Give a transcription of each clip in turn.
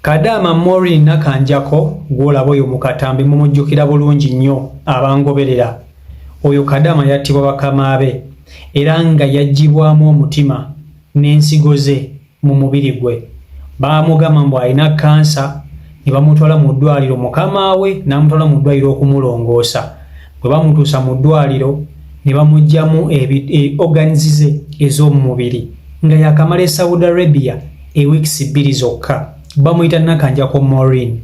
Kadama Maureen Nakanjako gwolaba oyo mu katambi mumujjukira bulungi nnyo abangoberera. Oyo Kadama yattibwa bakama be era nga yaggyibwamu omutima n'ensigo ze mu mubiri gwe. Baamugamba mbu alina kansa ne bamutwala mu ddwaliro, mukama we n'amutwala mu ddwaliro okumulongoosa. Bwe bamutuusa mu ddwaliro ne bamuggyamu organs ze ez'omu mubiri nga yakamala e Saudi Arabia weeks 2 zokka. Bamuyita Nakanjako Maureen.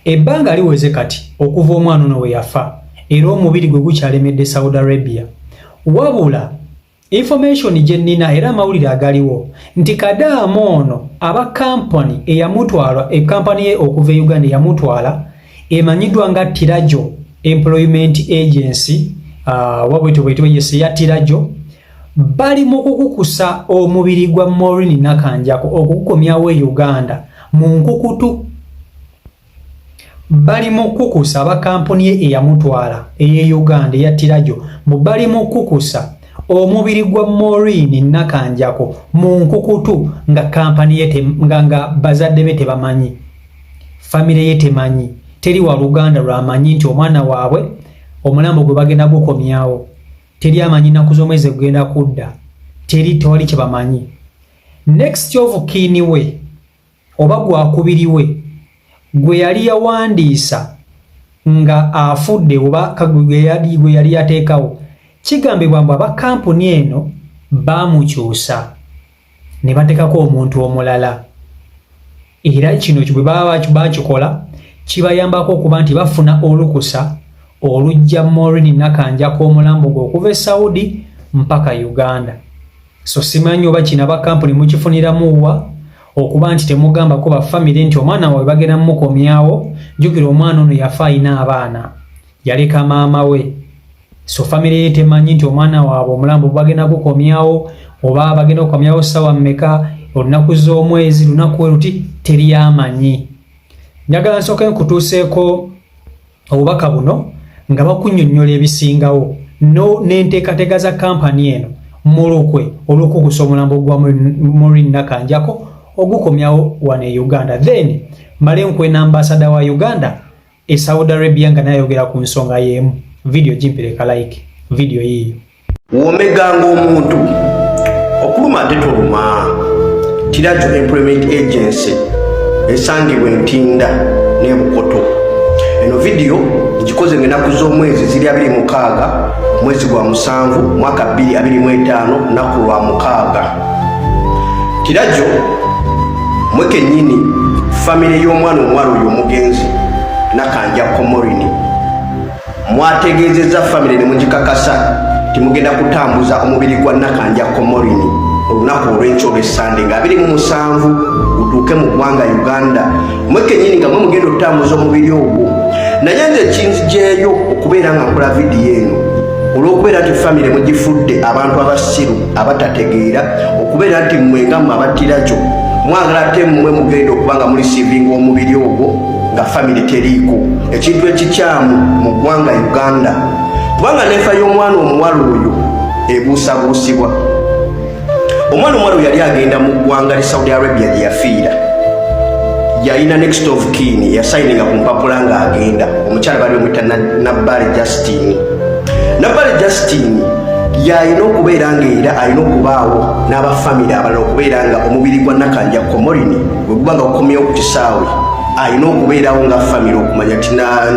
Ebbanga liweze kati okuva omwana ono we yafa era omubiri gwe gukyalemedde Saudi Arabia. Wabula information gye nnina era amawulire agaliwo nti Kadama ono aba kampani eyamutwala ekampani ye okuva e Uganda eyamutwala emanyiddwa nga Tirajo Employment Agency wabwetobwetibwa yesi ya Tirajo bali mu kukukusa omubiri gwa Maureen Nakanjako okukomyawo e Uganda mu nkukutu. Bali mu kukusa aba kampani ye eyamutwala eye Uganda eya Tirajo bali mu kukusa omubiri gwa Maureen Nakanjako mu nkukutu nga kampani ye nga bazadde be tebamanyi, family ye temanyi, teri wa Luganda lwamanyi nti omwana waabwe omulambo gwe bagenda gukomyawo, teri amanyi nnaku z'omwezi gugenda kudda, tewali kye bamanyi. Next of kin we oba gwakubiriwe gwe yali yawandiisa nga afudde oba gwe yali yateekawo, kigambibwa mbu aba kampuni eno baamukyusa ne bateekako omuntu omulala. Era kino bwe baba bakikola kibayambako okuba nti bafuna olukusa olujja Maureen Nakanjako omulambo gwe okuva e Saudi mpaka Uganda. So simanyi oba kino aba kampuni mukifuniramu wa okuba nti temugambako ba family nti omwana wawe bagenda mumukomyawo. Jjukira omwana ono yafa alina abaana, yaleka maama we. So family ye temanyi nti omwana waabwe omulambo bagenda gukomyawo oba bagenda okukomyawo ssaawa mmeka, olunaku z'omwezi, lunaku luti, teri amanyi. Njagala nsooke nkutuuseeko obubaka buno nga bakunnyonnyola ebisingawo n'enteekateeka za kampani eno mu lukwe olw'okukusa omulambo gwa Maureen Nakanjako ogukomyawo wano e Uganda. Then male nkwena ambasada wa Uganda e Saudi Arabia nga nayogera ku nsonga y'emu. Video jimpireka like video yiyo. Womeganga omuntu okuluma ate toluma. Tirajo Employment Agency esangibwa Ntinda ne Bukoto. Eno video ngikoze ngenaku z'omwezi ziri 26 mwezi gwa 7 mwaka 2025 naku lwa 6. Tirajo mweke nyini family y'omwana omwalo oyo omugenzi Nakanjako Maureen mwategezeza family ne mugikakasa timugenda kutambuza omubiri gwa Nakanjako Maureen olunaku olw'enkyo olw'Essande nga 27 gutuuke mu ggwanga Uganda. Mweke nyini nga mugenda okutambuza omubiri ogwo. Naye nze kinzijeeyo okubeera nga nkola vidiyo eno olw'okubeera nti family mugifudde abantu abasiru abatategeera, okubeera nti mmwe nga mmwe abattirajo mwagala ate mmwe mugenda okuba nga mulisiivinga omubiri ogwo nga family teriiko, ekintu ekikyamu mu ggwanga Uganda. Kubanga neefa y'omwana omuwala oyo ebuusabuusibwa. Omwana omuwala yali agenda mu ggwanga li Saudi Arabia gye yafiira. Yalina next of kin yasayininga ku mpapula ng'agenda. Omukyala bali bamwita Nabbale Justine. Nabbale Justine yalina okubeera ng'era alina okubaawo n'abafamily abalala okubeera nga omubiri gwa Nakanjako Maureen bwe guba nga gukomyewo ku kisaawe alina okubeerawo nga family okumanya nti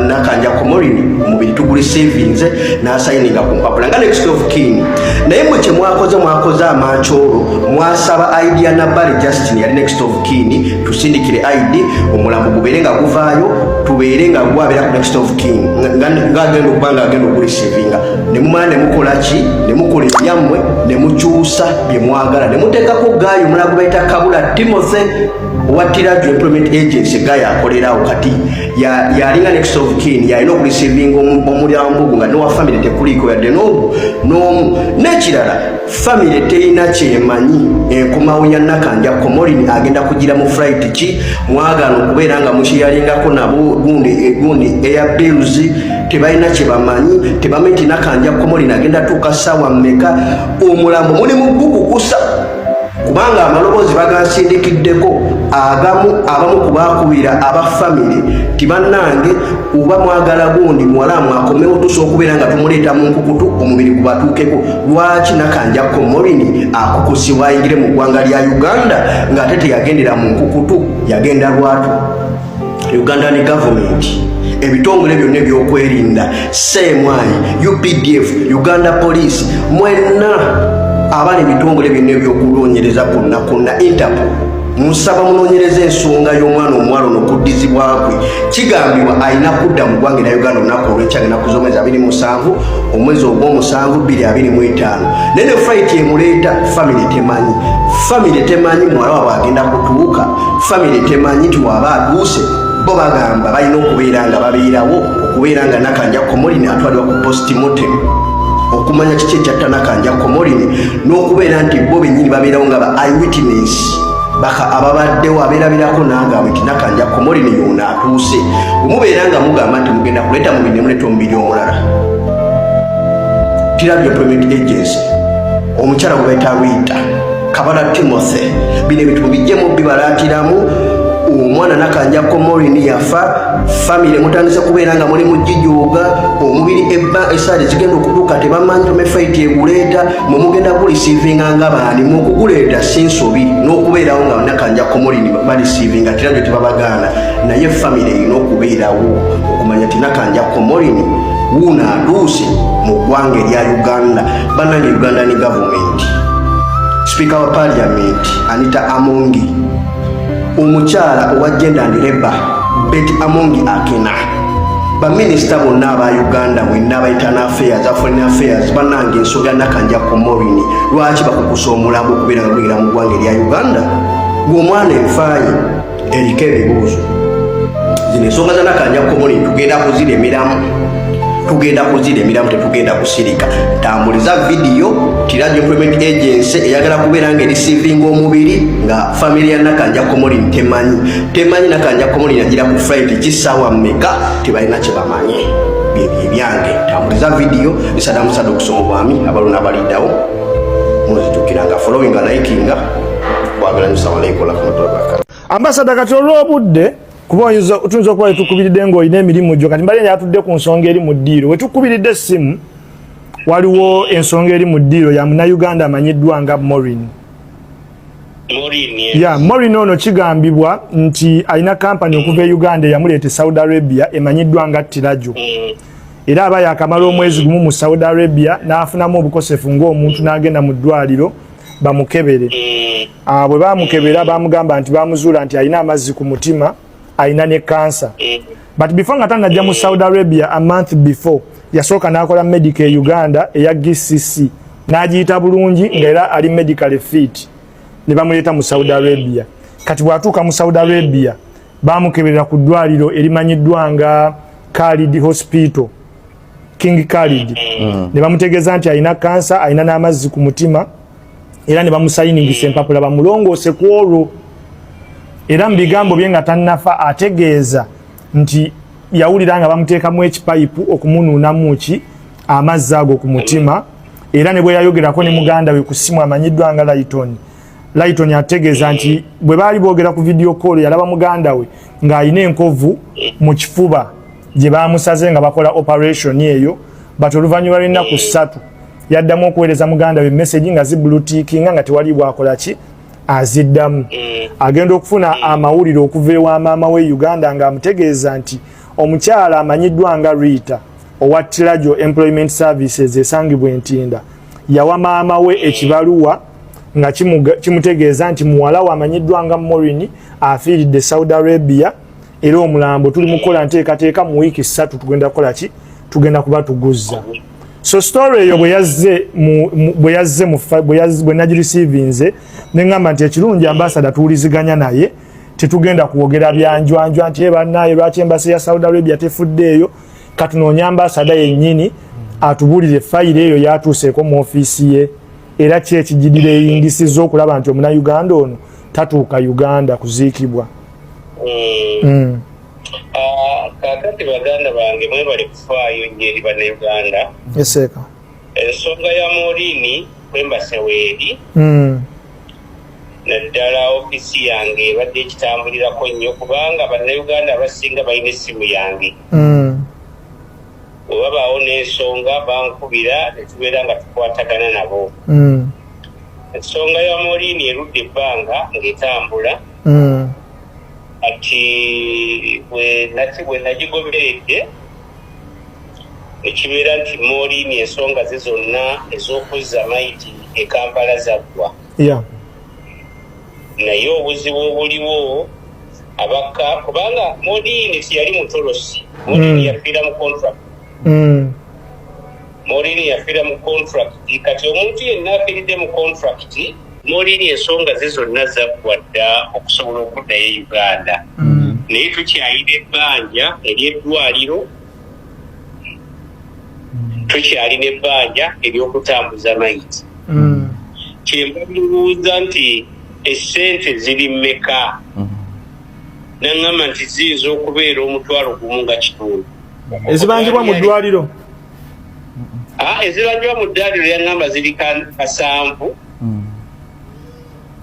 Nakanjako Maureen omubiri tuguli savings n'asayininga ku mpapula nga next of kin. Naye mwe kye mwakoze amancoolo mwasaba ID ya Nabbale Justine yali next of kin tusindikire ID omulambo gubeere nga guvaayo tubeere nga gwabeera ku next of kin ng'agenda okuba ng'agenda okulisiivinga. Ne mumala ne mukola ki? Ne mukola ebyammwe ne mukyusa bye mwagala ne muteekako gaayo omulala gwe bayita Kabula Timothy owa Tirajo Employment Agency gaayo akolerawo kati yalinga next of kin yalina okulisiivinga omulambo gwo nga nowa family tekuliiko yadde n'omu. N'ekirala family terina kyemanyi enkomawo ya Nakanjako Maureen agenda kugira mu flight ki mwagala okubeera nga mukiyalingako nabo gundi air bills tebalina kye bamanyi, tebamanyi nti Nakanjako Maureen agenda tuuka ssaawa mmeka, omulambo muli mu gukukusa kubanga amaloboozi bagansindikiddeko abamu kubakubira aba family tibannange oba mwagala gundi muwala mwakomewo tusobola okubeera nga tumuleeta mu nkukutu omubiri gubatuukeko. Lwaki Nakanja Comorini akukusibwa ayingire mu ggwanga lya Uganda ng'ate teyagendera mu nkukutu, yagenda lwatu? Ugandan government, ebitongole byonna ebyokwerinda, CMI, UPDF, Uganda Police, mwenna abali ebitongole byonna ebyokunoonyereza konna Interpol, musaba munoonyereza ensonga y'omwana omuwala ono okuddizibwa kwe. Kigambibwa alina kudda mu ggwanga lya Uganda olunaku olw'ekyagenda z'omwezi 27 omwezi ogw'omusanvu 2025. Naye ne flight emuleeta family temanyi muwala waabwe agenda kutuuka, family temanyi nti waaba atuuse. Bo bagamba balina okubeera nga babeerawo, okubeera nga Nakanja Comorini atwalibwa ku postmortem, okumanya kiki ekyatta Nakanja Comorini, n'okubeera nti bo bennyini babeerawo nga ba eyewitness, baka ababaddewo abeerabirako nangaabwe nti Nakanja Comorini yoona atuuse. Bwemubeera nga mugamba nti mugenda kuleeta mubiri ne muleeta omubiri omulala, Tirabyo Employment Agency, omukyala gwe bayita Rita Kabala Timothy, bino ebintu mubijjemu bibalaatiramu. Omwana Nakanja Comorini yafa, family mutandise kubeera nga muli mujijooga, omubiri esaali zigenda okutuuka tebamanyi fight eguleeta, mwe mugenda kulisiivinga nga baani mukuguleeta si nsobi, n'okubeerawo nga Nakanja Comorini balisiivinga Tirabyo tebabagaana, naye family erina okubeerawo okumanya ti Nakanja Comorini wuuno atuuse mu ggwanga erya Uganda. Bannange Ugandan government, Speaker wa Parliament Anita Amongi, omukyala owa Gender and Labour Betty Amongi Akena, baminisita bonna aba Uganda mwenna aba Internal Affairs, Foreign Affairs, bannange ensonga Nakanja Comorini lwaki bakukusa omulambo okubeera nga guyingira mu ggwanga erya Uganda? Gw'omwana enfaayi eriko ebibuuzo. Zino ensonga za Nakanja Comorini tugenda kuziremeramu, tetugenda kusirika. Tambuliza video Tirabyo Employment Agency eyagala kubeera nga erisiivinga omubiri nga family ya Nakanja Comorini temanyi Nakanja Comorini agira ku flight kisaawa mmeka, tebalina kye bamanyi. Byange tambuliza video bisadamusada okusoma obwami abalona baliddawo muzitukiranga followinga likinga kwagala nysawala ekola kumatolabaka ambasada kati olw'obudde kuba tuyinza okuba tukubiridde ng'olina emirimu gyo kati mbale yatudde ku nsonga eri mu ddiiro wetukubiridde essimu waliwo ensonga eri mu ddiiro ya Munnayuganda amanyiddwa nga Morin. Morin ono kigambibwa nti alina kampani okuva e Uganda eyamuleeta Saudi Arabia emanyiddwa nga Tirajyo, era aba yakamala omwezi gumu mu Saudi Arabia n'afunamu obukosefu ng'omuntu n'agenda mu ddwaliro bamukebere. Bwe bamukebera bamugamba nti bamuzuula nti alina amazzi ku mutima, alina ne cancer. But before nga tanajja mu Saudi Arabia, a month before, yasooka n'akola medical e Uganda eya GCC n'agiyita bulungi ng'era ali medical fit, ne bamuleeta mu Saudi Arabia. Kati bw'atuuka mu Saudi Arabia bamukeberera ku ddwaliro erimanyiddwa nga Khalid Hospital, King Khalid. Ne bamutegeeza nti alina cancer, alina n'amazzi ku mutima, era ne bamusayiningisa empapula bamulongoose ku olwo. Era mu bigambo bye nga tannafa ategeeza nti yawulira nga bamuteekamu ekipayipu okumunuunamu ki amazzi ago ku mutima, era ne bwe yayogerako ne muganda we ku ssimu amanyiddwa nga Layton ategeeza nti bwe baali boogera ku video call yalaba muganda we ng'alina enkovu mu kifuba gye baamusaze nga bakola operation eyo, but oluvannyuma lw'ennaku 3 yaddamu okuweereza muganda we message nga zibulutiikinga nga tewali bwakola ki aziddamu. Agenda okufuna amawulire okuva ewa maama we Uganda ng'amutegeeza nti omukyala amanyiddwa nga Rita owa Tirajyo Employment Services esangibwa Ntinda yawa maama we ekibaluwa nga kimutegeeza nti muwala we amanyiddwa nga Morin afiiridde Saudi Arabia, era omulambo tuli mukola nteekateeka mu wiiki 3 tugenda kukola ki tugenda kuba tuguzza. So story eyo bwe nagireceivinze neŋŋamba nti ekirungi ambasada tuwuliziganya naye, tetugenda kuwogera byanjwanjwa nti bannaye lwaki embasi ya Saudi Arabia tefuddeeyo. Katunoonya ambasada yennyini atubuulire fayiro eyo yatuuseeko mu ofiisi ye, era ki ekigireyingisiza okulaba nti Omunnayuganda ono tatuuka Uganda kuziikibwa. Kakati baganda bange mwebale kufaayo ngeri bannayuganda. Eseka Ensonga ya Morini kwembase weeri. naddala ofisi yange ebadde ekitambulirako nnyo kubanga bannayuganda abasinga balina essimu yange bwe babaawo n'ensonga bankubira ne tubeera nga tukwatagana nabo. Ensonga ya Morini erudde ebbanga ng'etambula ati bwe nagigoberedde ekibeera nti Morini ensonga ze zonna ez'okuzza mayiti e Kampala zaggwa. Naye obuzibu obuliwo abaka kubanga Morini tiyali mutolosi. Morini yafiira mu contract. Morini yafiira mu contract. Kati omuntu yenna afiiridde mu contract, Morini ensonga ze zonna zaggwa dda okusobola okuddayo e Uganda. Naye tukyalina ebbanja ery'eddwaliro, tukyalina ebbanja ery'okutambuza mayiti. Kyemba bibuuza nti essente ziri mmeka? Naŋŋamba nti ziyinza okubeera omutwalo gumu nga kitundu. Ezibanjibwa mu ddwaliro? Ezibanjibwa mu ddwaliro yaŋŋamba ziri kasanvu.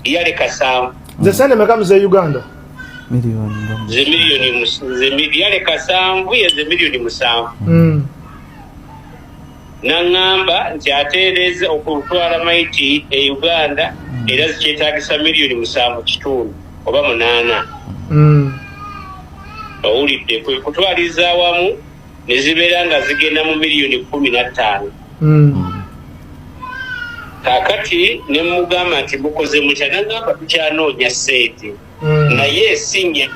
Yale kasanvu. Ze sente meka mu ze Uganda? Yale kasanvu ye miliyoni 7. Naŋŋamba nti ateereza okutwala mayiti e Uganda era zikyetaagisa miliyoni 7 kitundu oba 8. Owulidde kwe kutwaliza awamu ne zibeera nga zigenda mu miliyoni 15. Kaakati ne mugamba nti mukoze mutya, naŋŋamba tukyanoonya ssente naye esinga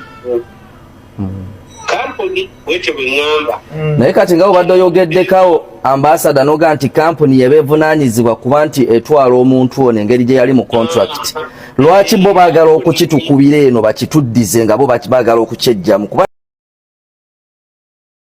kampuni bwetyo bwe ŋŋamba. Naye kati nga obadde oyogeddekawo ambasada noga nti kampuni yebeevunaanyizibwa kuba nti etwala omuntu ono engeri gye yali mu contract. Lwaki bo baagala okukitukubira eno bakituddize nga bo baagala okukyejjamu?